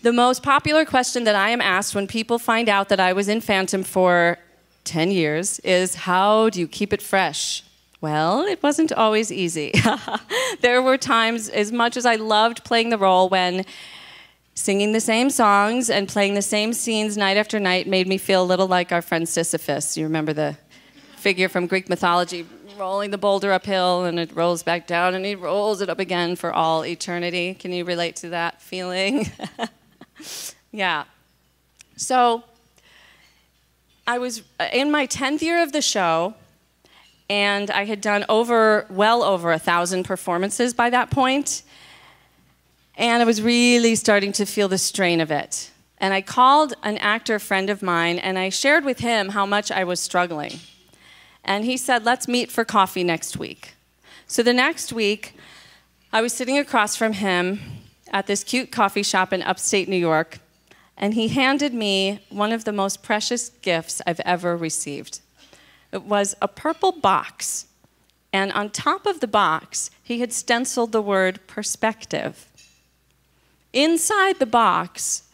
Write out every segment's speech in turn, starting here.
The most popular question that I am asked when people find out that I was in Phantom for 10 years is, how do you keep it fresh? Well, it wasn't always easy. There were times, as much as I loved playing the role, when singing the same songs and playing the same scenes night after night made me feel a little like our friend Sisyphus. You remember the figure from Greek mythology, rolling the boulder uphill, and it rolls back down, and he rolls it up again for all eternity. Can you relate to that feeling? Yeah. So I was in my 10th year of the show, and I had done well over 1,000 performances by that point, and I was really starting to feel the strain of it. And I called an actor friend of mine, and I shared with him how much I was struggling. And he said, let's meet for coffee next week. So the next week, I was sitting across from him at this cute coffee shop in upstate New York, and he handed me one of the most precious gifts I've ever received. It was a purple box, and on top of the box, he had stenciled the word perspective. Inside the box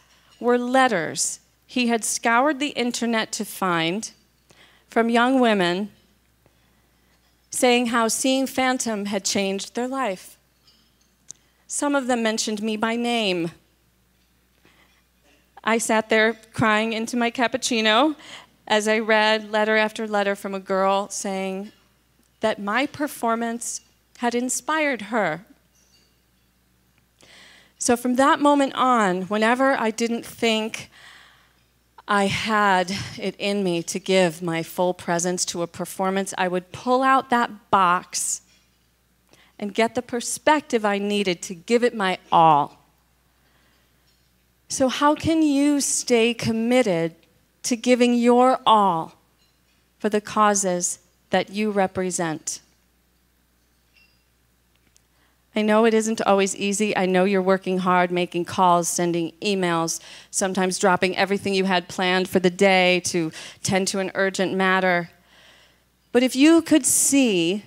were letters he had scoured the internet to find from young women saying how seeing Phantom had changed their life. Some of them mentioned me by name. I sat there crying into my cappuccino as I read letter after letter from a girl saying that my performance had inspired her. So from that moment on, whenever I didn't think I had it in me to give my full presence to a performance, I would pull out that box and get the perspective I needed to give it my all. So how can you stay committed to giving your all for the causes that you represent? I know it isn't always easy. I know you're working hard, making calls, sending emails, sometimes dropping everything you had planned for the day to tend to an urgent matter. But if you could see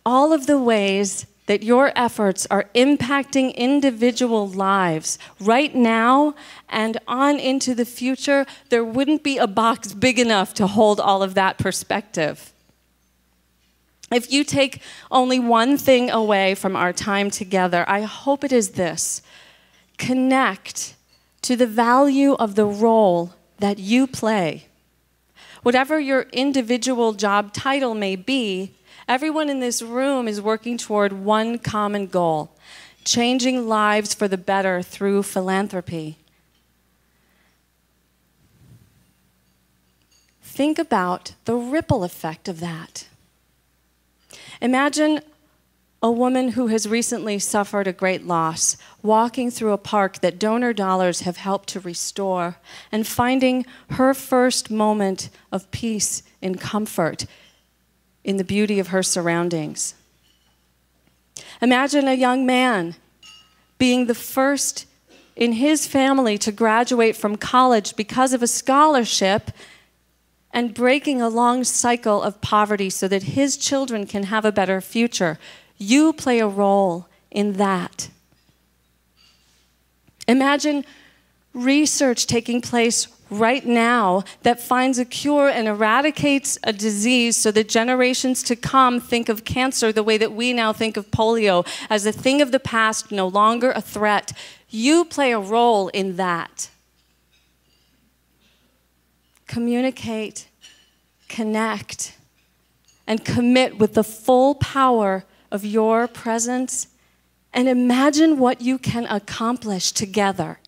all of the ways that your efforts are impacting individual lives right now and on into the future, there wouldn't be a box big enough to hold all of that perspective. If you take only one thing away from our time together, I hope it is this: connect to the value of the role that you play. Whatever your individual job title may be, everyone in this room is working toward one common goal: changing lives for the better through philanthropy. Think about the ripple effect of that. Imagine a woman who has recently suffered a great loss, walking through a park that donor dollars have helped to restore, and finding her first moment of peace and comfort in the beauty of her surroundings. Imagine a young man being the first in his family to graduate from college because of a scholarship and breaking a long cycle of poverty so that his children can have a better future. You play a role in that. Imagine research taking place right now that finds a cure and eradicates a disease so that generations to come think of cancer the way that we now think of polio, as a thing of the past, no longer a threat. You play a role in that. Communicate, connect, and commit with the full power of your presence, and imagine what you can accomplish together.